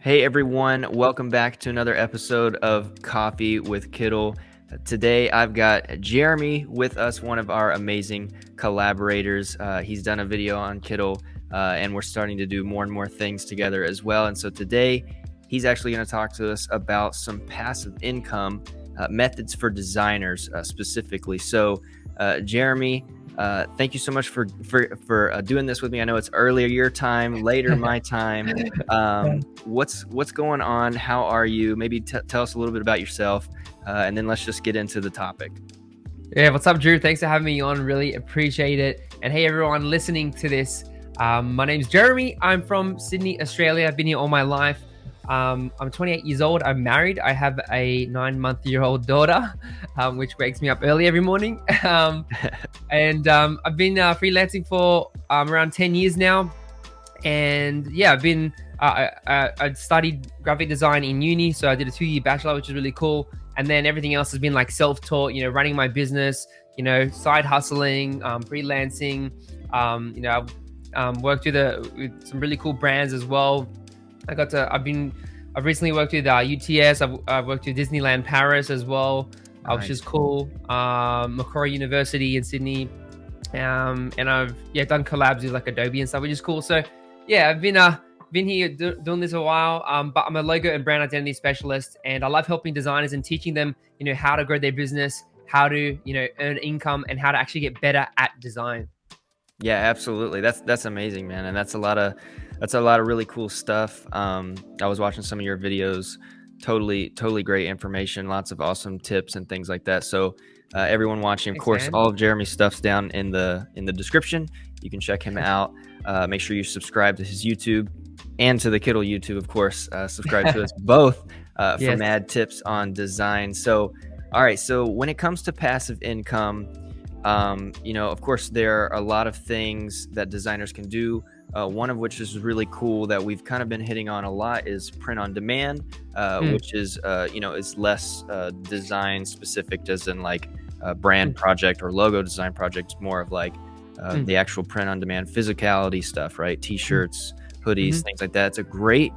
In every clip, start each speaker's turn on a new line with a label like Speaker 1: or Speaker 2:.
Speaker 1: Hey everyone, welcome back to another episode of Coffee with Kittl. Today I've got Jeremy with us, one of our amazing collaborators. He's done a video on Kittl, and we're starting to do more and more things together as well. And so today he's actually going to talk to us about some passive income methods for designers specifically. So Jeremy, thank you so much for doing this with me. I know it's earlier your time, later my time. What's going on? How are you? Maybe tell us a little bit about yourself, and then let's just get into the topic.
Speaker 2: Yeah, what's up, Drew? Thanks for having me on. Really appreciate it. And hey, everyone listening to this. My name's Jeremy. I'm from Sydney, Australia. I've been here all my life. I'm 28 years old. I'm married. I have a 9-month-old daughter, which wakes me up early every morning. And I've been freelancing for around 10 years now. And yeah, I've been I studied graphic design in uni, so I did a 2-year bachelor, which is really cool. And then everything else has been like self-taught, running my business, side hustling, freelancing. I've worked with some really cool brands as well. I've recently worked with UTS. I've worked with Disneyland Paris as well,
Speaker 1: Nice.
Speaker 2: which is cool. Macquarie University in Sydney, and I've done collabs with like Adobe and stuff, which is cool. So yeah, I've been here doing this a while. But I'm a logo and brand identity specialist, and I love helping designers and teaching them, how to grow their business, how to earn income, and how to actually get better at design.
Speaker 1: Yeah, absolutely. That's amazing, man, and that's a lot of really cool stuff. I was watching some of your videos. Totally great information. Lots of awesome tips and things like that. So everyone watching, of
Speaker 2: Thanks,
Speaker 1: course,
Speaker 2: man.
Speaker 1: all of Jeremy's stuff's down in the description. You can check him out. Make sure you subscribe to his YouTube and to the Kittl YouTube, of course. Subscribe to us both for
Speaker 2: Yes.
Speaker 1: mad tips on design. So, all right. So when it comes to passive income, of course, there are a lot of things that designers can do. One of which is really cool that we've kind of been hitting on a lot is print on demand, which is, is less design specific, as in like a brand project or logo design project. It's more of like the actual print on demand physicality stuff, right? T-shirts, hoodies, things like that. It's a great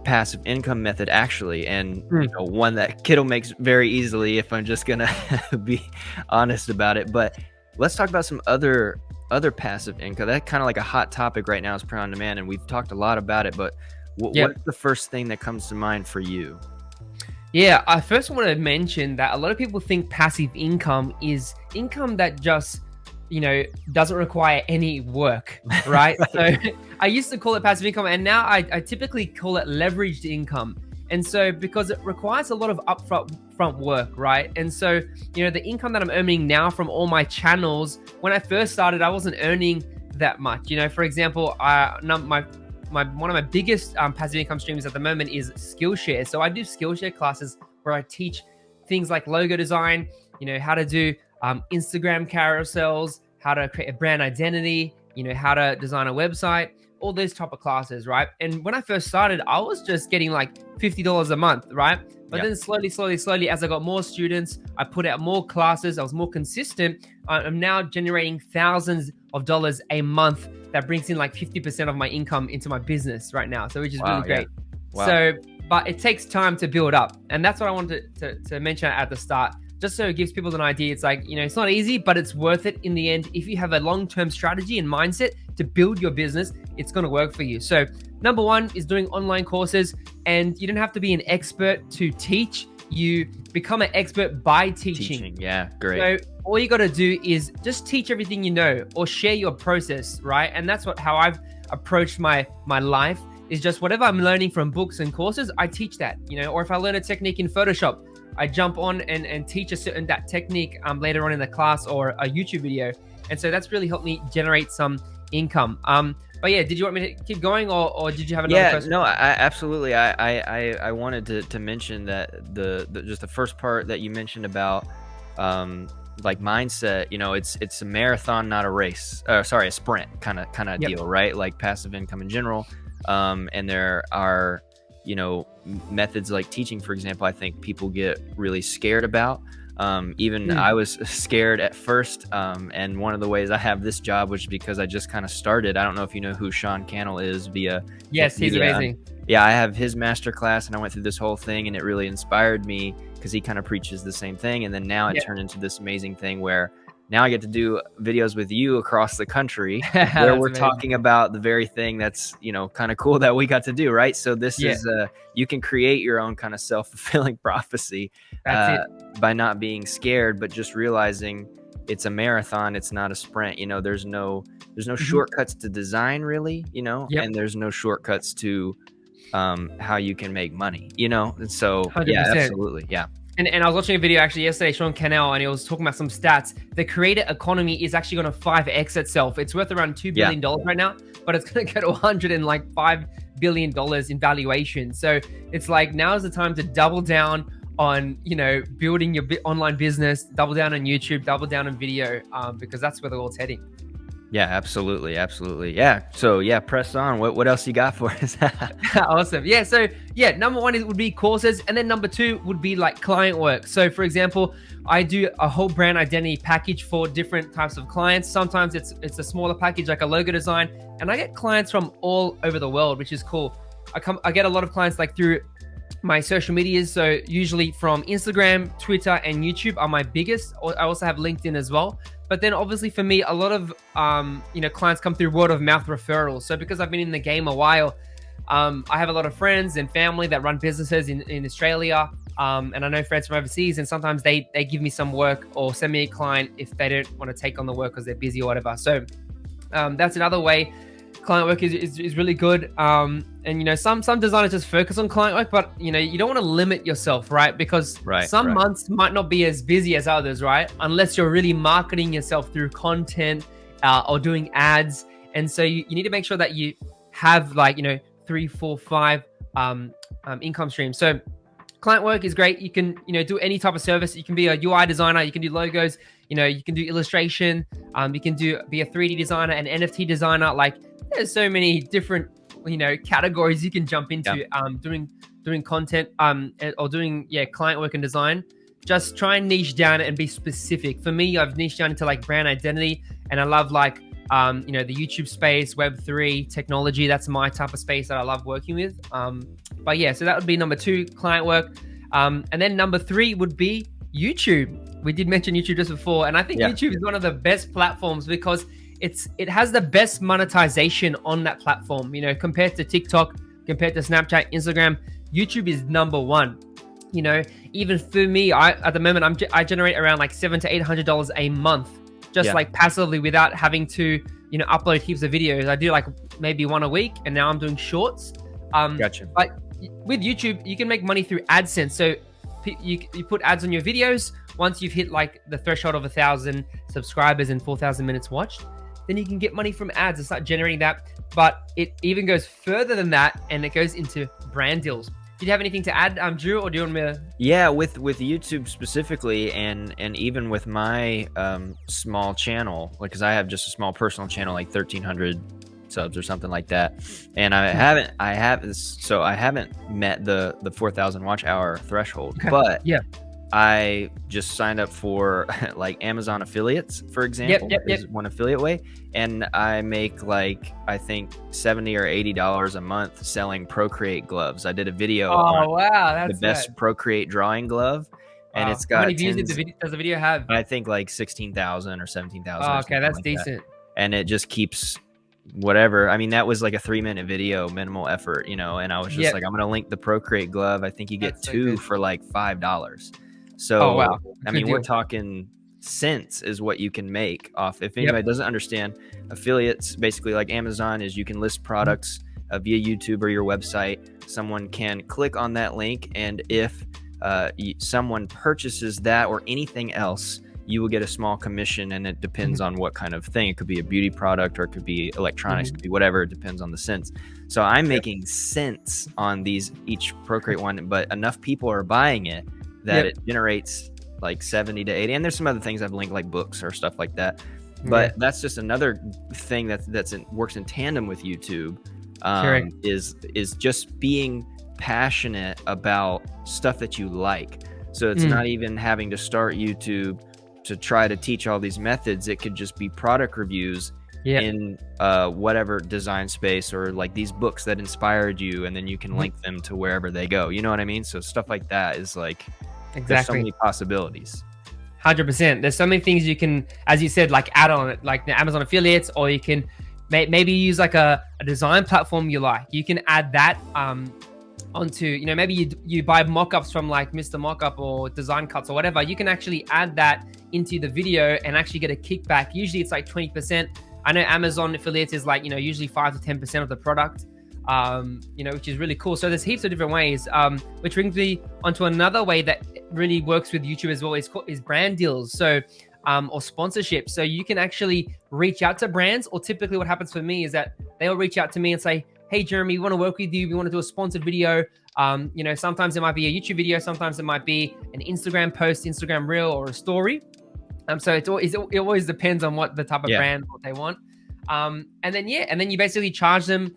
Speaker 1: passive income method, actually, and one that Kittl makes very easily, if I'm just gonna be honest about it. But let's talk about some other passive income. That's kind of like a hot topic right now, is print on demand, and we've talked a lot about it. But what's the first thing that comes to mind for you?
Speaker 2: Yeah, I first want to mention that a lot of people think passive income is income that just, doesn't require any work, right? So I used to call it passive income, and now I typically call it leveraged income. And so because it requires a lot of upfront work, right? And so, the income that I'm earning now from all my channels, when I first started, I wasn't earning that much. For example, one of my biggest passive income streams at the moment is Skillshare. So I do Skillshare classes where I teach things like logo design, how to do Instagram carousels, how to create a brand identity, how to design a website, all those type of classes, right? And when I first started, I was just getting like $50 a month, right? But then slowly, as I got more students, I put out more classes, I was more consistent. I'm now generating thousands of dollars a month. That brings in like 50% of my income into my business right now. So which is really great.
Speaker 1: Wow.
Speaker 2: So, but it takes time to build up. And that's what I wanted to mention at the start, just so it gives people an idea. It's like, it's not easy, but it's worth it in the end. If you have a long-term strategy and mindset to build your business, it's going to work for you. So number one is doing online courses, and you don't have to be an expert to teach. You become an expert by teaching.
Speaker 1: Yeah, great.
Speaker 2: So all you got to do is just teach everything you know, or share your process, right? And that's how I've approached my life, is just whatever I'm learning from books and courses, I teach that, or if I learn a technique in Photoshop, I jump on and teach that technique later on in the class or a YouTube video. And so that's really helped me generate some income. But yeah, did you want me to keep going, or did you have another question?
Speaker 1: No, absolutely. I wanted to mention that just the first part that you mentioned about like mindset, it's a marathon, not a race. Sorry, a sprint kind of deal, right? Like passive income in general. And there are, methods like teaching, for example, I think people get really scared about. I was scared at first. And one of the ways I have this job was because I just kind of started. I don't know if you know who Sean Cannell is via.
Speaker 2: Yes, he's amazing.
Speaker 1: yeah, I have his masterclass, and I went through this whole thing, and it really inspired me because he kind of preaches the same thing. And then now it
Speaker 2: Yeah.
Speaker 1: turned into this amazing thing where now I get to do videos with you across the country where
Speaker 2: That's
Speaker 1: we're
Speaker 2: amazing.
Speaker 1: talking about the very thing that's, kind of cool that we got to do, right? So this
Speaker 2: Yeah,
Speaker 1: is you can create your own kind of self-fulfilling prophecy
Speaker 2: that's
Speaker 1: uh,
Speaker 2: it.
Speaker 1: by not being scared, but just realizing it's a marathon, it's not a sprint. There's no
Speaker 2: Mhm.
Speaker 1: shortcuts to design really,
Speaker 2: Yep,
Speaker 1: and there's no shortcuts to how you can make money. And so, yeah,
Speaker 2: 100%.
Speaker 1: absolutely. Yeah.
Speaker 2: And I was watching a video actually yesterday, Sean Cannell, and he was talking about some stats. The creator economy is actually going to 5x itself. It's worth around $2
Speaker 1: Yeah.
Speaker 2: billion right now, but it's going to go to $105 billion in valuation. So it's like now is the time to double down on, building your online business, double down on YouTube, double down on video, because that's where the world's heading.
Speaker 1: Yeah, absolutely. Absolutely. Yeah. So yeah, press on. What else you got for us?
Speaker 2: Awesome. Yeah. So yeah, number one would be courses, and then number two would be like client work. So for example, I do a whole brand identity package for different types of clients. Sometimes it's a smaller package like a logo design, and I get clients from all over the world, which is cool. I get a lot of clients like through my social medias. So usually from Instagram, Twitter, and YouTube are my biggest. I also have LinkedIn as well. But then obviously for me, a lot of clients come through word of mouth referrals. So because I've been in the game a while, I have a lot of friends and family that run businesses in Australia. And I know friends from overseas, and sometimes they give me some work or send me a client if they don't want to take on the work because they're busy or whatever. So that's another way. Client work is really good. And some designers just focus on client work, but you don't want to limit yourself, right? Because
Speaker 1: Right.
Speaker 2: some
Speaker 1: Right.
Speaker 2: months might not be as busy as others, right? Unless you're really marketing yourself through content or doing ads. And so you need to make sure that you have 3, 4, 5 income streams. So client work is great. You can do any type of service. You can be a UI designer, you can do logos, you can do illustration, you can be a 3D designer, an NFT designer. Like there's so many different categories you can jump into. Doing content or doing client work and design. Just try and niche down and be specific. For me, I've niched down into like brand identity, and I love the YouTube space, Web3, technology. That's my type of space that I love working with. But yeah, so that would be number two, client work. And then number three would be YouTube. We did mention YouTube just before, and I think YouTube is one of the best platforms because it has the best monetization on that platform. Compared to TikTok, compared to Snapchat, Instagram, YouTube is number one. Even for me, at the moment I generate around like $700 to $800 a month, just like passively without having to upload heaps of videos. I do like maybe one a week, and now I'm doing shorts.
Speaker 1: Gotcha.
Speaker 2: But with YouTube, you can make money through AdSense. So you put ads on your videos. Once you've hit like the threshold of 1,000 subscribers and 4,000 minutes watched, then you can get money from ads and start generating that. But it even goes further than that, and it goes into brand deals. Did you have anything to add, Drew, or do you want me to?
Speaker 1: Yeah, with YouTube specifically, and even with my small channel, because I have just a small personal channel, like 1,300 subs or something like that, and I haven't met the 4,000 watch hour threshold.
Speaker 2: Okay.
Speaker 1: But
Speaker 2: Yeah.
Speaker 1: I just signed up for like Amazon affiliates, for example.
Speaker 2: Yep.
Speaker 1: Is one affiliate way, and I make like I think $70 or $80 a month selling Procreate gloves. I did a video on
Speaker 2: Wow, that's
Speaker 1: the best Procreate drawing glove, and it's
Speaker 2: How
Speaker 1: got
Speaker 2: many views does the video have?
Speaker 1: I think like 16,000 or 17,000.
Speaker 2: Oh, okay, that's decent.
Speaker 1: And it just keeps whatever. I mean, that was like a 3-minute video, minimal effort, and I was just like, I'm gonna link the Procreate glove. I think you get
Speaker 2: That's so
Speaker 1: two
Speaker 2: good.
Speaker 1: for like $5. So
Speaker 2: wow.
Speaker 1: I
Speaker 2: Good
Speaker 1: mean, we're
Speaker 2: deal.
Speaker 1: talking cents is what you can make off. If anybody doesn't understand, affiliates basically like Amazon is you can list products via YouTube or your website. Someone can click on that link, and if someone purchases that or anything else, you will get a small commission, and it depends on what kind of thing. It could be a beauty product, or it could be electronics, it could be whatever. It depends on the cents. So I'm making cents on each Procreate one, but enough people are buying it that it generates like 70 to 80. And there's some other things I've linked, like books or stuff like that. But that's just another thing works in tandem with YouTube. Is just being passionate about stuff that you like. So it's not even having to start YouTube to try to teach all these methods. It could just be product reviews
Speaker 2: Yeah.
Speaker 1: in whatever design space, or like these books that inspired you, and then you can
Speaker 2: Mhm.
Speaker 1: link them to wherever they go. You know what I mean? So stuff like that is like, there's so
Speaker 2: Exactly.
Speaker 1: many possibilities.
Speaker 2: 100%. There's so many things you can, as you said, like add on it, like the Amazon affiliates, or you can maybe use like a design platform you like. You can add that onto, maybe you buy mock-ups from like Mr. Mockup or Design Cuts or whatever. You can actually add that into the video and actually get a kickback. Usually it's like 20%. I know Amazon affiliates is like, usually 5 to 10% of the product, which is really cool. So there's heaps of different ways, which brings me onto another way that really works with YouTube as well, is brand deals. So, or sponsorship. So you can actually reach out to brands, or typically what happens for me is that they'll reach out to me and say, hey, Jeremy, we want to work with you. We want to do a sponsored video. Sometimes it might be a YouTube video. Sometimes it might be an Instagram post, Instagram reel, or a story. So it always depends on what the type of
Speaker 1: Yeah.
Speaker 2: brand, what they want. And then you basically charge them,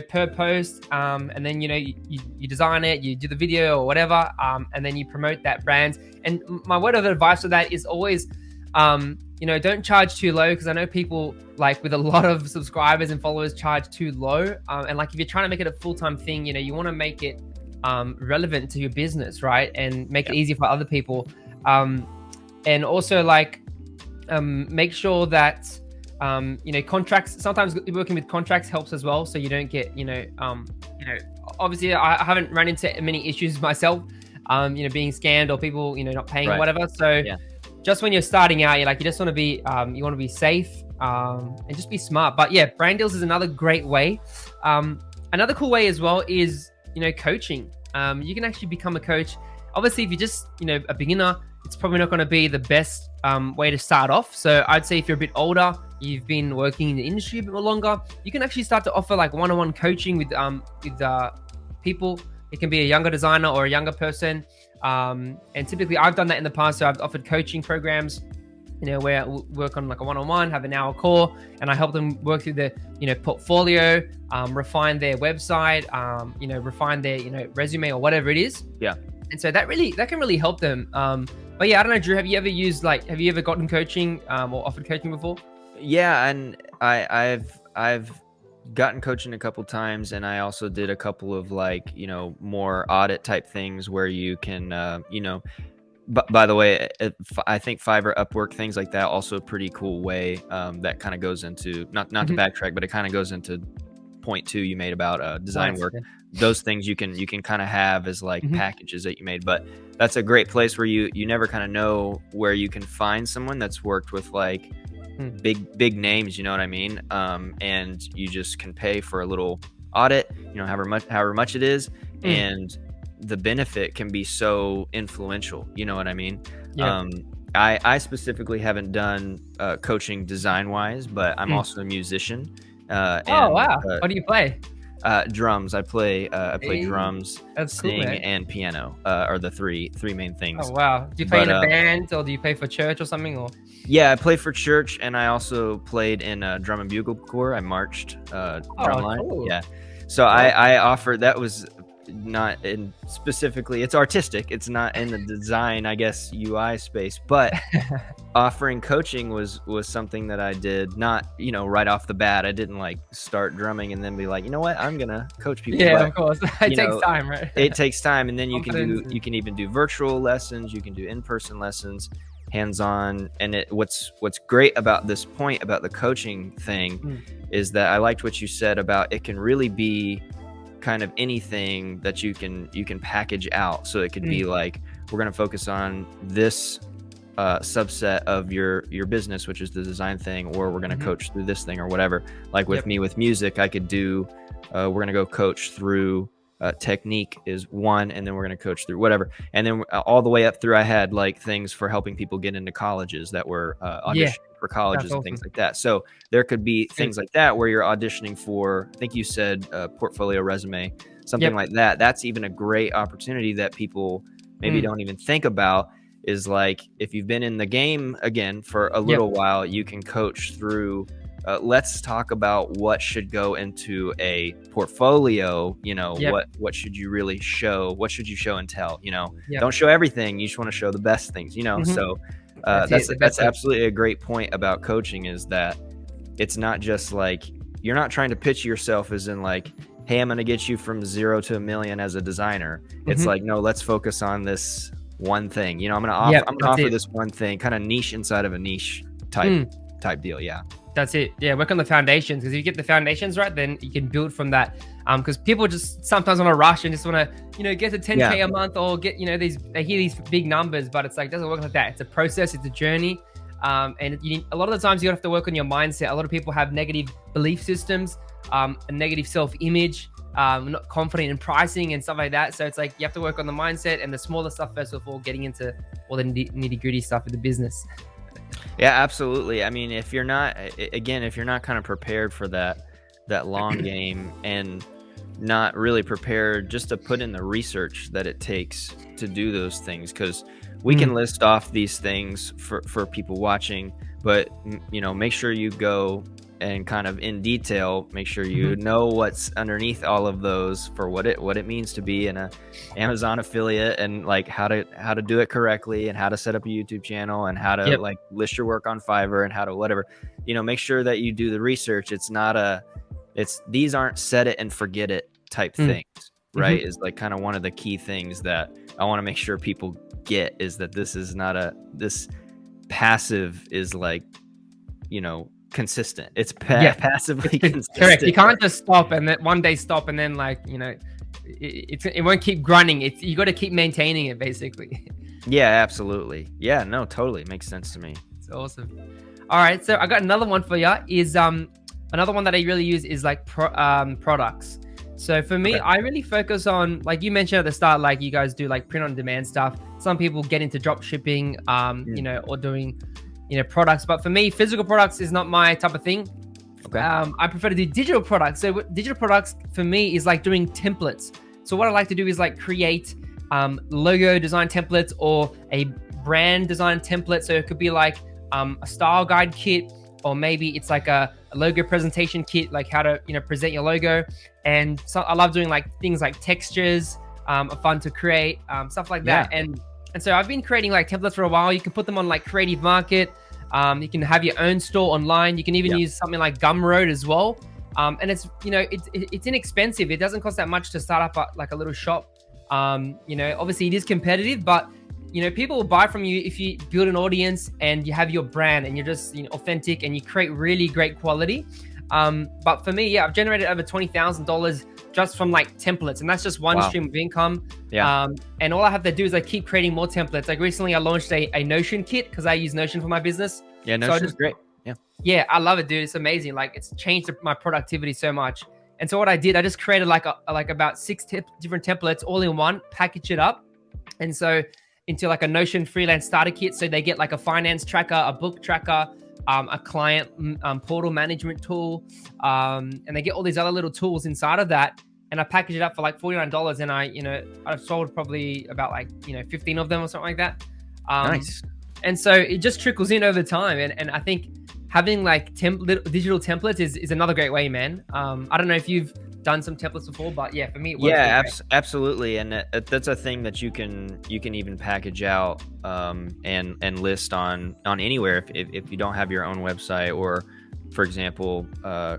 Speaker 2: per post. And then, you design it, you do the video or whatever. And then you promote that brand. And my word of advice for that is always, don't charge too low, because I know people like with a lot of subscribers and followers charge too low. And like if you're trying to make it a full-time thing, you want to make it relevant to your business, right? And make it easy for other people. And also like make sure that contracts, sometimes working with contracts helps as well, so you don't get obviously I haven't run into many issues myself, being scammed or people not paying or whatever. So just when you're starting out, you just want to be safe, and just be smart. But yeah, brand deals is another great way. Another cool way as well is coaching. You can actually become a coach. Obviously, if you're just a beginner, it's probably not going to be the best way to start off. So I'd say if you're a bit older, you've been working in the industry a bit longer, you can actually start to offer like one-on-one coaching with people. It can be a younger designer or a younger person. And typically I've done that in the past. So I've offered coaching programs, where I work on like a one-on-one, have an hour call, and I help them work through the, portfolio, refine their website, refine their, resume or whatever it is.
Speaker 1: Yeah.
Speaker 2: And so that can really help them. But yeah, I don't know, Drew, have you ever gotten coaching, or offered coaching before?
Speaker 1: Yeah. And I've gotten coaching a couple times, and I also did a couple of like, more audit type things where you can, but by the way, I think Fiverr, Upwork, things like that, also a pretty cool way, that kind of goes into, not to backtrack, but it kind of goes into point 2 you made about design work.
Speaker 2: Yeah.
Speaker 1: Those things you can kind of have as like packages that you made. But that's a great place where you never kind of know where you can find someone that's worked with like big names, you know what I mean? And you just can pay for a little audit, however much it is, and the benefit can be so influential, you know what I mean?
Speaker 2: Yeah.
Speaker 1: I specifically haven't done coaching design wise, but I'm also a musician.
Speaker 2: Oh wow! What do you play?
Speaker 1: Drums. I play drums,
Speaker 2: That's cool,
Speaker 1: sing,
Speaker 2: man.
Speaker 1: and piano are the three main things.
Speaker 2: Oh wow! Do you play in a band, or do you play for church or something? Or
Speaker 1: yeah, I play for church, and I also played in a drum and bugle corps. I marched drumline.
Speaker 2: Cool.
Speaker 1: Yeah, so I offered, that was not in specifically, it's artistic, it's not in the design, I guess, UI space, but offering coaching was something that I did, not right off the bat. I didn't like start drumming and then be like, you know what, I'm gonna coach people.
Speaker 2: Yeah,
Speaker 1: but,
Speaker 2: of course. It takes time, right?
Speaker 1: It takes time, and then you can even do virtual lessons, you can do in-person lessons, hands-on. And what's great about this point about the coaching thing is that I liked what you said about it can really be kind of anything that you can package out. So it could be like, we're going to focus on this subset of your business, which is the design thing, or we're going to coach through this thing or whatever. Like with me with music, I could do we're going to go coach through technique is one, and then we're going to coach through whatever, and then all the way up through I had like things for helping people get into colleges that were auditioning for colleges and things like that. So there could be things like that where you're auditioning for, I think you said portfolio, resume, something like that. That's even a great opportunity that people maybe don't even think about, is like, if you've been in the game again for a little while, you can coach through let's talk about what should go into a portfolio. What should you really show? What should you show and tell? Don't show everything. You just want to show the best things. So that's absolutely a great point about coaching, is that it's not just like, you're not trying to pitch yourself as in like, hey, I'm going to get you from 0 to 1 million as a designer. It's
Speaker 2: Mhm.
Speaker 1: like, no, let's focus on this one thing. You know,
Speaker 2: Yep,
Speaker 1: I'm gonna
Speaker 2: that's
Speaker 1: offer
Speaker 2: it.
Speaker 1: this one thing, kind of niche inside of a niche
Speaker 2: Mm.
Speaker 1: type deal. Yeah.
Speaker 2: That's it. Yeah, work on the foundations, because if you get the foundations right, then you can build from that. Because people just sometimes want to rush and just want to, get to 10K
Speaker 1: Yeah.
Speaker 2: a month, or get, they hear these big numbers, but it's like, it doesn't work like that. It's a process, it's a journey. And a lot of the times you have to work on your mindset. A lot of people have negative belief systems, a negative self-image, not confident in pricing and stuff like that. So it's like, you have to work on the mindset and the smaller stuff first before getting into all the nitty gritty stuff of the business.
Speaker 1: Yeah, absolutely. I mean, if you're not, again, if you're not kind of prepared for that long game, and not really prepared just to put in the research that it takes to do those things, because we can list off these things for people watching, but make sure you go and kind of in detail, make sure you know what's underneath all of those for what it means to be an Amazon affiliate, and like how to do it correctly, and how to set up a YouTube channel, and how to
Speaker 2: Yep.
Speaker 1: like list your work on Fiverr, and how to whatever, make sure that you do the research. These aren't set it and forget it type things, right? Is like kind of one of the key things that I want to make sure people get, is that this is not this passive is like, consistent. It's passively consistent.
Speaker 2: Correct. You can't just stop and then one day stop and then it won't keep grinding. You got to keep maintaining it, basically.
Speaker 1: Yeah, absolutely. Yeah, no, totally makes sense to me.
Speaker 2: It's awesome. All right, so I got another one for you. Is another one that I really use is like products. So for me,
Speaker 1: Okay.
Speaker 2: I really focus on, like you mentioned at the start, like you guys do like print on demand stuff. Some people get into drop shipping, or doing, products. But for me, physical products is not my type of thing.
Speaker 1: Okay.
Speaker 2: I prefer to do digital products. So digital products for me is like doing templates. So what I like to do is like create logo design templates, or a brand design template. So it could be like a style guide kit, or maybe it's like a logo presentation kit, like how to present your logo. And so I love doing like things like textures, are fun to create, stuff like that. And so I've been creating like templates for a while. You can put them on like Creative Market. You can have your own store online. You can even use something like Gumroad as well. And it's it's inexpensive. It doesn't cost that much to start up like a little shop. Obviously it is competitive, but people will buy from you if you build an audience and you have your brand and you're just authentic and you create really great quality. But for me, I've generated over $20,000 just from like templates, and that's just one stream of income. And all I have to do is I keep creating more templates. Like recently I launched a Notion kit, because I use Notion for my business.
Speaker 1: Yeah, Notion's great.
Speaker 2: Yeah, I love it, dude. It's amazing. Like, it's changed my productivity so much. And so what I did, I just created like about 6 different templates all in one, package it up, and so into like a Notion freelance starter kit. So they get like a finance tracker, a book tracker, a client portal management tool, and they get all these other little tools inside of that. And I packaged it up for like $49, and I've sold probably about 15 of them or something like that.
Speaker 1: Nice.
Speaker 2: And so it just trickles in over time. And I think having like digital templates is another great way, man. I don't know if you've done some templates before, but yeah, for me, it works.
Speaker 1: Absolutely. And that's a thing that you can even package out and list on anywhere if you don't have your own website. Or for example,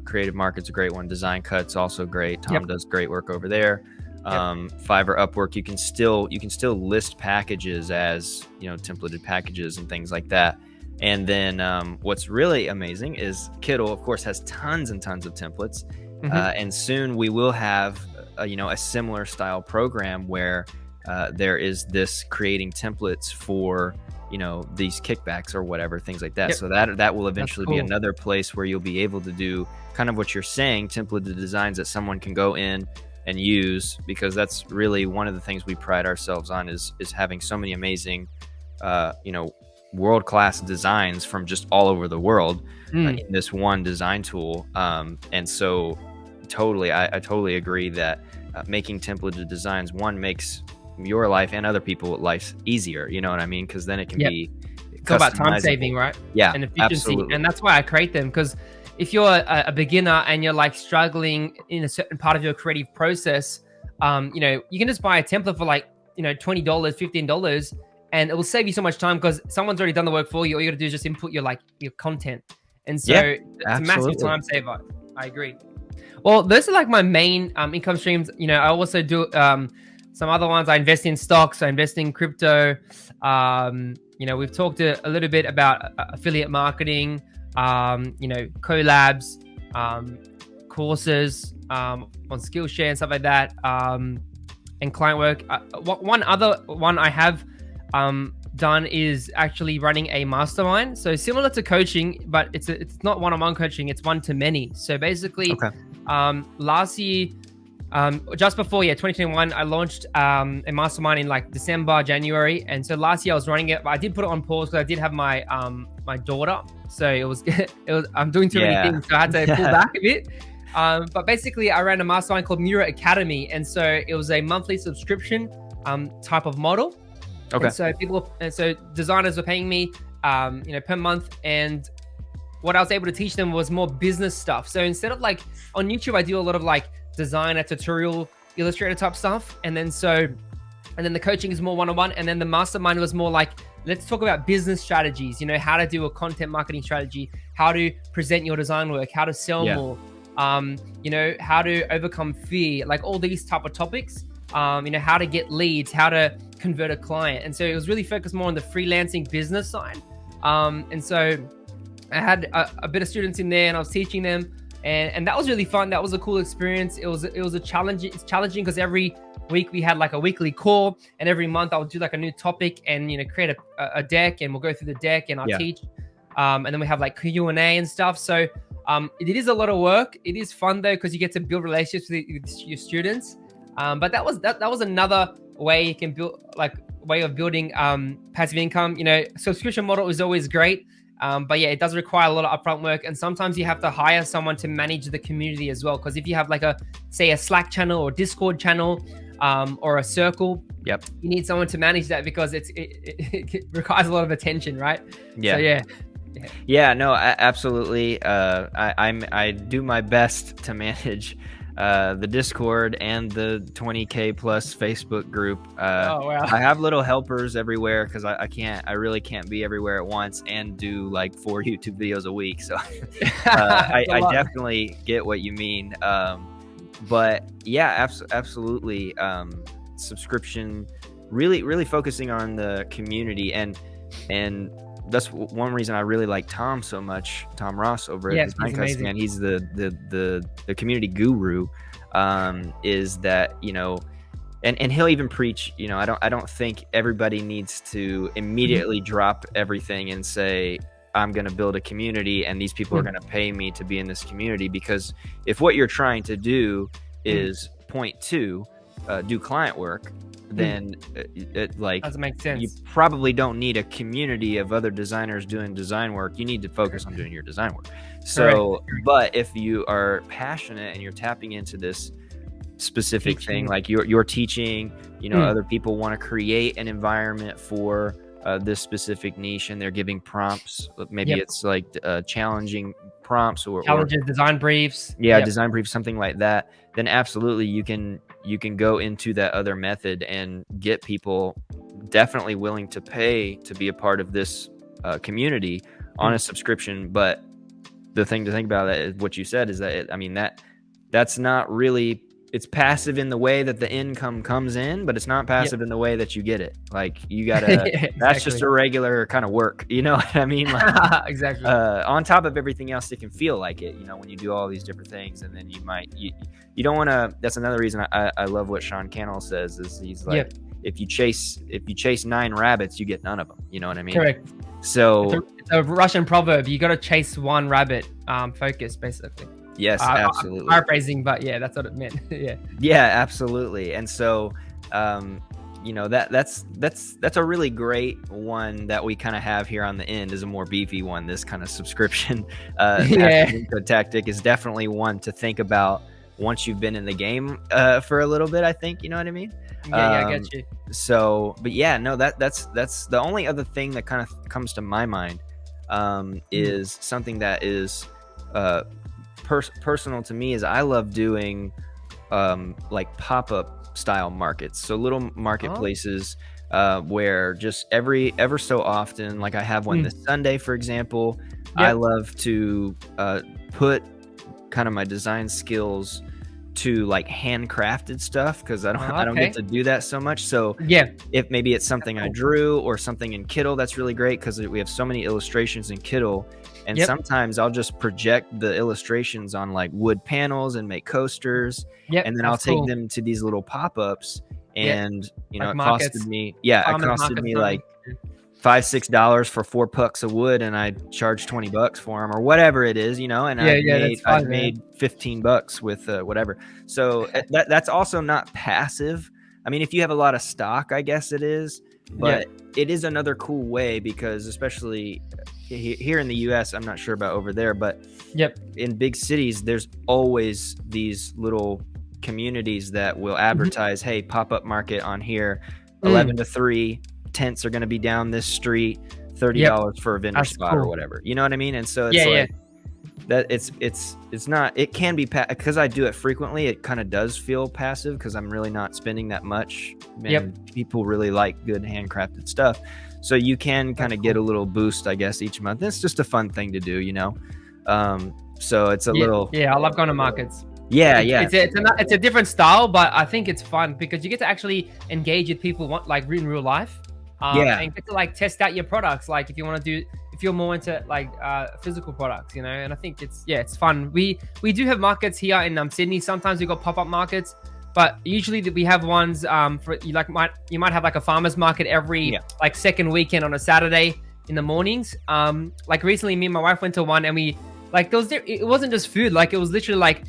Speaker 1: Creative Market's a great one. Design Cut's also great. Tom does great work over there. Fiverr, Upwork, you can still list packages as templated packages and things like that. And then what's really amazing is Kittl, of course, has tons and tons of templates. And soon we will have a similar style program where there is this creating templates for these kickbacks or whatever, things like that. So that will eventually be another place where you'll be able to do kind of what you're saying, templated designs that someone can go in and use, because that's really one of the things we pride ourselves on is having so many amazing world-class designs from just all over the world in this one design tool. And so I totally agree that making templated designs, one, makes your life and other people's life easier, you know what I mean? Because then it can be
Speaker 2: it's all about time saving, right?
Speaker 1: Yeah,
Speaker 2: and efficiency.
Speaker 1: absolutely.
Speaker 2: And that's why I create them, because if you're a beginner and you're like struggling in a certain part of your creative process, you can just buy a template for like $20, $15, and it will save you so much time, because someone's already done the work for you. All you got to do is just input your content, And so
Speaker 1: Yeah,
Speaker 2: it's a massive
Speaker 1: absolutely.
Speaker 2: time saver. I agree. Well, those are like my main income streams. You know, I also do some other ones. I invest in stocks. I invest in crypto. You know, we've talked a little bit about affiliate marketing. You know, collabs, courses on Skillshare and stuff like that. And client work. One other one I have done is actually running a mastermind. So similar to coaching, but it's not one-on-one coaching. It's one-to-many. So basically,
Speaker 1: Okay.
Speaker 2: last year, just before 2021, I launched a mastermind in like December, January, and so last year I was running it, but I did put it on pause because I did have my my daughter, so it was I'm doing too many things, so I had to pull back a bit. But basically, I ran a mastermind called Mura Academy, and so it was a monthly subscription type of model.
Speaker 1: Okay.
Speaker 2: And so designers were paying me, you know, per month, and what I was able to teach them was more business stuff. So instead of like on YouTube, I do a lot of like designer tutorial, illustrator type stuff, and then the coaching is more one-on-one, and then the mastermind was more like, let's talk about business strategies. You know, how to do a content marketing strategy, how to present your design work, how to sell more. You know, how to overcome fear, like all these type of topics. You know, how to get leads, how to convert a client. And so it was really focused more on the freelancing business side. And so I had a bit of students in there, and I was teaching them, and that was really fun. That was a cool experience. It was a challenge. It's challenging because every week we had like a weekly call, and every month I would do like a new topic and, you know, create a deck, and we'll go through the deck and I'll teach. And then we have like Q&A and stuff. So it is a lot of work. It is fun though, because you get to build relationships with your students. But that was another way you can build, like, way of building passive income. You know, subscription model is always great. But yeah, it does require a lot of upfront work, and sometimes you have to hire someone to manage the community as well. Because if you have like a Slack channel or Discord channel, or a circle, you need someone to manage that, because it requires a lot of attention, right? So yeah,
Speaker 1: no, absolutely. I do my best to manage the Discord and the 20K plus Facebook group.
Speaker 2: Oh wow.
Speaker 1: I have little helpers everywhere, because I really can't be everywhere at once and do like 4 YouTube videos a week. So I definitely get what you mean. But yeah, absolutely. Subscription, really focusing on the community, and that's one reason I really like Tom so much, Tom Ross over at Design Cuts, man. He's the community guru. Is that, you know, and he'll even preach, you know, I don't think everybody needs to immediately drop everything and say, I'm going to build a community and these people are going to pay me to be in this community. Because if what you're trying to do is point to do client work, then it like
Speaker 2: doesn't make sense.
Speaker 1: You probably don't need a community of other designers doing design work. You need to focus on doing your design work. So, but if you are passionate and you're tapping into this specific thing, like you're teaching, you know, other people want to create an environment for this specific niche, and they're giving prompts. Maybe it's like challenging prompts or
Speaker 2: challenges, design briefs.
Speaker 1: Design briefs, something like that. Then absolutely you can go into that other method and get people definitely willing to pay to be a part of this community on a subscription. But the thing to think about is what you said is that that's not really, it's passive in the way that the income comes in, but it's not passive in the way that you get it. Like you gotta, that's just a regular kind of work. You know what I mean? Like,
Speaker 2: exactly.
Speaker 1: On top of everything else, it can feel like it, you know, when you do all these different things, and then you don't want to, that's another reason I love what Sean Cannell says, is he's like, if you chase 9 rabbits, you get none of them. You know what I mean?
Speaker 2: Correct.
Speaker 1: So
Speaker 2: it's a Russian proverb. You got to chase one rabbit, focus basically.
Speaker 1: Yes, absolutely.
Speaker 2: I'm paraphrasing, but yeah, that's what it meant.
Speaker 1: Yeah, absolutely. And so, you know, that's a really great one that we kind of have here on the end, is a more beefy one. This kind of subscription tactic is definitely one to think about once you've been in the game for a little bit, I think. You know what I mean?
Speaker 2: I get you.
Speaker 1: So, but yeah, no, that's the only other thing that kind of comes to my mind is something that is personal to me, is I love doing like pop-up style markets. So little marketplaces where just ever so often, like I have one this Sunday, for example, I
Speaker 2: Yep.
Speaker 1: love to put kind of my design skills to like handcrafted stuff because I don't get
Speaker 2: Okay.
Speaker 1: to do that so much. So
Speaker 2: Yeah.
Speaker 1: if maybe it's
Speaker 2: That's
Speaker 1: something I
Speaker 2: cool.
Speaker 1: drew or something in Kittl, that's really great because we have so many illustrations in Kittl. And
Speaker 2: Yep.
Speaker 1: sometimes I'll just project the illustrations on like wood panels and make coasters,
Speaker 2: Yep.
Speaker 1: and then I'll
Speaker 2: That's
Speaker 1: take
Speaker 2: cool.
Speaker 1: them to these little pop-ups.
Speaker 2: Yep.
Speaker 1: And
Speaker 2: Like
Speaker 1: it costed
Speaker 2: markets,
Speaker 1: me, yeah, it
Speaker 2: farmers
Speaker 1: costed
Speaker 2: markets or
Speaker 1: me
Speaker 2: something.
Speaker 1: like $5-6 for 4 pucks of wood, and I charged $20 for them or whatever it is, and
Speaker 2: Yeah,
Speaker 1: I've
Speaker 2: yeah,
Speaker 1: made
Speaker 2: that's
Speaker 1: I've
Speaker 2: fun, man.
Speaker 1: made $15 with whatever. So that's also not passive. I mean, if you have a lot of stock, I guess it is,
Speaker 2: Yep.
Speaker 1: but it is another cool way because especially here in the US, I'm not sure about over there, but
Speaker 2: Yep.
Speaker 1: in big cities, there's always these little communities that will
Speaker 2: Mhm.
Speaker 1: advertise, hey, pop-up market on here, 11
Speaker 2: Mm.
Speaker 1: to 3, tents are going to be down this street,
Speaker 2: Yep.
Speaker 1: $30 for a vendor
Speaker 2: That's
Speaker 1: spot or
Speaker 2: cool.
Speaker 1: whatever. You know what I mean? And so it's
Speaker 2: Yeah, yeah.
Speaker 1: like that it's not, it can be because I do it frequently, it kind of does feel passive because I'm really not spending that much,
Speaker 2: Yep.
Speaker 1: and people really like good handcrafted stuff. So you can kind
Speaker 2: That's
Speaker 1: of get
Speaker 2: cool.
Speaker 1: a little boost, I guess, each month. It's just a fun thing to do. So it's a
Speaker 2: Yeah,
Speaker 1: little,
Speaker 2: yeah, I love going to markets.
Speaker 1: yeah,
Speaker 2: It's
Speaker 1: yeah,
Speaker 2: it's a, it's a different style, but I think it's fun because you get to actually engage with people like in real life,
Speaker 1: yeah.
Speaker 2: and get to like test out your products. Like if you're more into like physical products, and I think it's fun. We do have markets here in Sydney. Sometimes we got pop up markets, but usually we have ones for you might have like a farmers market every
Speaker 1: Yeah.
Speaker 2: like second weekend on a Saturday in the mornings. Like recently, me and my wife went to one, and we like it wasn't just food. Like it was literally like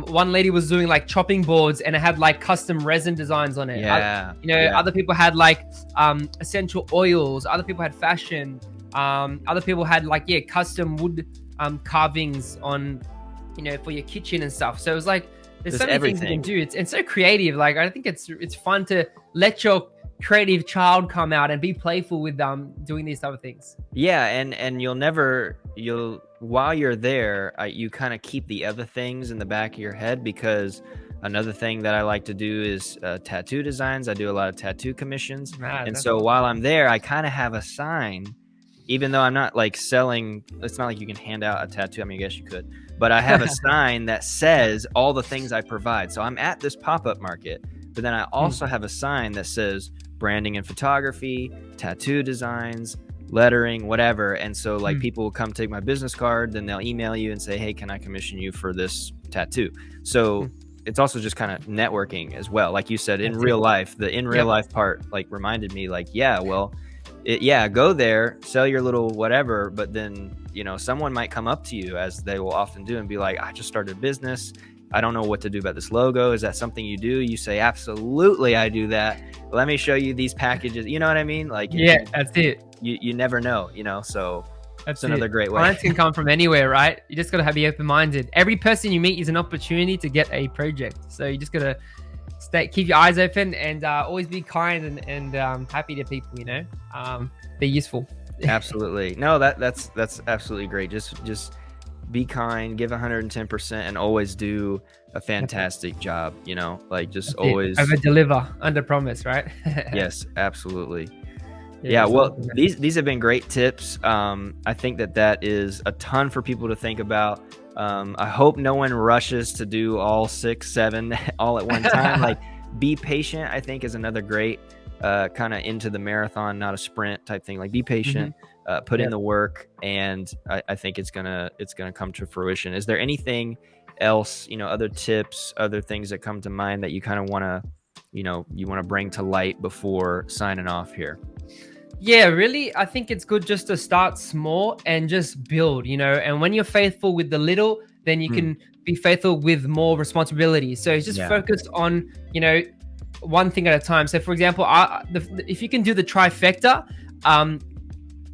Speaker 2: one lady was doing like chopping boards and it had like custom resin designs on it.
Speaker 1: Yeah, yeah.
Speaker 2: Other people had like essential oils. Other people had fashion. Other people had like custom wood carvings on for your kitchen and stuff. So it was like there's
Speaker 1: Just
Speaker 2: so many things you can
Speaker 1: everything.
Speaker 2: do. It's so creative. Like I think it's fun to let your creative child come out and be playful with doing these type of things.
Speaker 1: Yeah, and you'll while you're there, you kind of keep the other things in the back of your head because another thing that I like to do is tattoo designs. I do a lot of tattoo commissions,
Speaker 2: Man,
Speaker 1: and
Speaker 2: that's
Speaker 1: so
Speaker 2: awesome.
Speaker 1: while I'm there, I kind of have a sign, even though I'm not like selling. It's not like you can hand out a tattoo. I mean, I guess you could, but I have a sign that says all the things I provide. So I'm at this pop-up market, but then I also have a sign that says branding and photography, tattoo designs, lettering, whatever. And so like people will come take my business card, then they'll email you and say, hey, can I commission you for this tattoo? So it's also just kind of networking as well. Like you said, in
Speaker 2: That's
Speaker 1: real
Speaker 2: it.
Speaker 1: life, the in real
Speaker 2: Yep.
Speaker 1: life part like reminded me like, yeah, well, yeah, go there, sell your little whatever, but then, someone might come up to you as they will often do and be like, I just started a business. I don't know what to do about this logo. Is that something you do? You say, absolutely, I do that. Let me show you these packages. You know what I mean? Like,
Speaker 2: Yeah, that's it.
Speaker 1: you never know, so it's
Speaker 2: That's
Speaker 1: another
Speaker 2: it.
Speaker 1: great way.
Speaker 2: Clients can come from anywhere, right? You just gotta be open-minded. Every person you meet is an opportunity to get a project. So you just gotta keep your eyes open and always be kind and happy to people. Be useful.
Speaker 1: Absolutely. No, that's absolutely great. Just be kind, give 110%, and always do a fantastic job. Like just
Speaker 2: That's it.
Speaker 1: always.
Speaker 2: Over deliver, under promise, right?
Speaker 1: Yes, absolutely. Yeah,
Speaker 2: That's
Speaker 1: well,
Speaker 2: awesome.
Speaker 1: these have been great tips. I think that is a ton for people to think about. I hope no one rushes to do all 6, 7 all at one time. Like, be patient, I think, is another great kind of into the marathon, not a sprint type thing. Like, be patient, put in
Speaker 2: Yep.
Speaker 1: the work, and I think it's gonna come to fruition. Is there anything else, other tips, other things that come to mind that you kind of want to, you want to bring to light before signing off here?
Speaker 2: Yeah, really, I think it's good just to start small and just build, and when you're faithful with the little, then you can be faithful with more responsibility. So just
Speaker 1: Yeah.
Speaker 2: focus on, one thing at a time. So for example, if you can do the trifecta,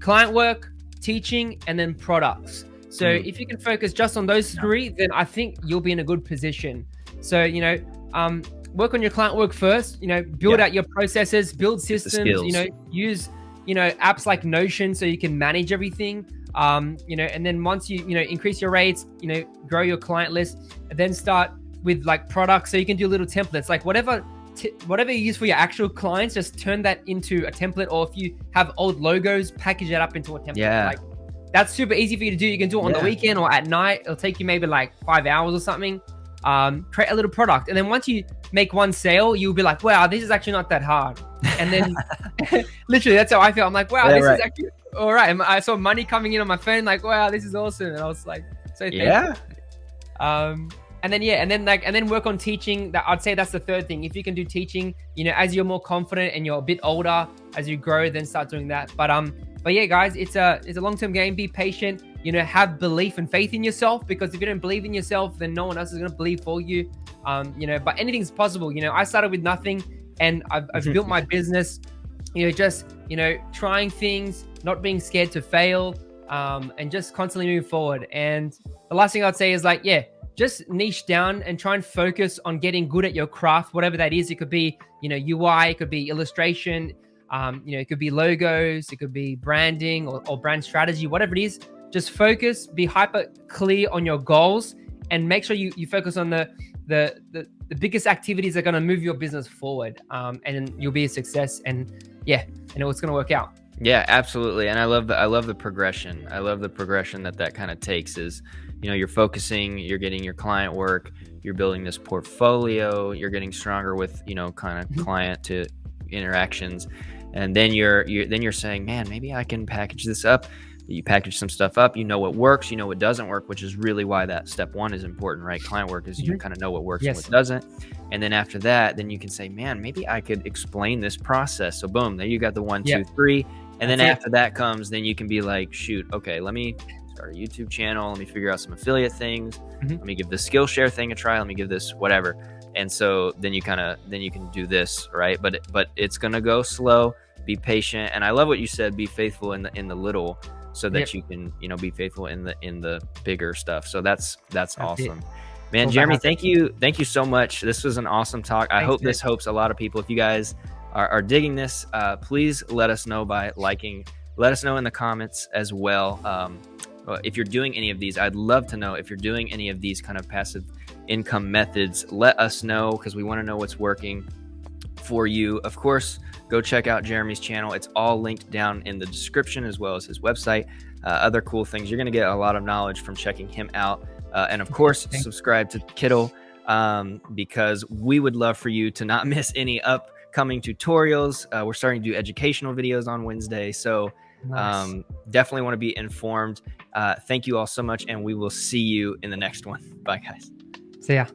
Speaker 2: client work, teaching, and then products. So if you can focus just on those three, then I think you'll be in a good position. So, work on your client work first, build out your processes, build systems,
Speaker 1: skills.
Speaker 2: use apps like Notion so you can manage everything. And then once you increase your rates, grow your client list, and then start with like products. So you can do little templates, like whatever you use for your actual clients, just turn that into a template. Or if you have old logos, package it up into a template.
Speaker 1: Yeah.
Speaker 2: Like that's super easy for you to do. You can do it on the weekend or at night. It'll take you maybe like 5 hours or something. Create a little product, and then once you make one sale, you'll be like, wow, this is actually not that hard. And then literally that's how I feel. I'm like, wow, this is actually all right. And I saw money coming in on my phone, like, wow, this is awesome. And I was like, so thankful. And then work on teaching. That I'd say that's the third thing. If you can do teaching, you know, as you're more confident and you're a bit older, as you grow, then start doing that. But yeah, guys, it's a long-term game. Be patient. You know, have belief and faith in yourself, because if you don't believe in yourself, then no one else is going to believe for you. You know, but anything's possible. You know, I started with nothing, and I've built my business. You know, just, you know, trying things, not being scared to fail, and just constantly moving forward. And the last thing I'd say is like, yeah, just niche down and try and focus on getting good at your craft, whatever that is. It could be, you know, UI, it could be illustration, you know, it could be logos, it could be branding or brand strategy, whatever it is. Just focus, be hyper clear on your goals, and make sure you focus on the biggest activities that are going to move your business forward, and you'll be a success. And yeah, I know it's going to work out.
Speaker 1: Yeah, absolutely. And I love the progression. I love the progression that kind of takes is, you know, you're focusing, you're getting your client work, you're building this portfolio, you're getting stronger with, you know, kind of client to interactions. And then you're saying, man, maybe I can package this up. You package some stuff up, you know what works, you know what doesn't work, which is really why that step one is important, right? Client work is you kind of know what works and what doesn't. And then after that, then you can say, man, maybe I could explain this process. So boom, there you got the 1, 2, 3. And then after that comes, then you can be like, shoot, okay, let me start a YouTube channel. Let me figure out some affiliate things. Let me give the Skillshare thing a try. Let me give this whatever. And so then you can do this, right? But it's going to go slow, be patient. And I love what you said, be faithful in the little, so that you can, you know, be faithful in the bigger stuff. So that's awesome. Man, Jeremy, thank you so much. This was an awesome talk. I hope this helps a lot of people. If you guys are digging this, please let us know by liking. Let us know in the comments as well. If you're doing any of these, I'd love to know if you're doing any of these kind of passive income methods. Let us know, because we want to know what's working for you. Of course, go check out Jeremy's channel. It's all linked down in the description, as well as his website. Other cool things. You're going to get a lot of knowledge from checking him out. And of course, subscribe to Kittl, because we would love for you to not miss any upcoming tutorials. We're starting to do educational videos on Wednesday. So definitely want to be informed. Thank you all so much, and we will see you in the next one. Bye, guys.
Speaker 2: See ya.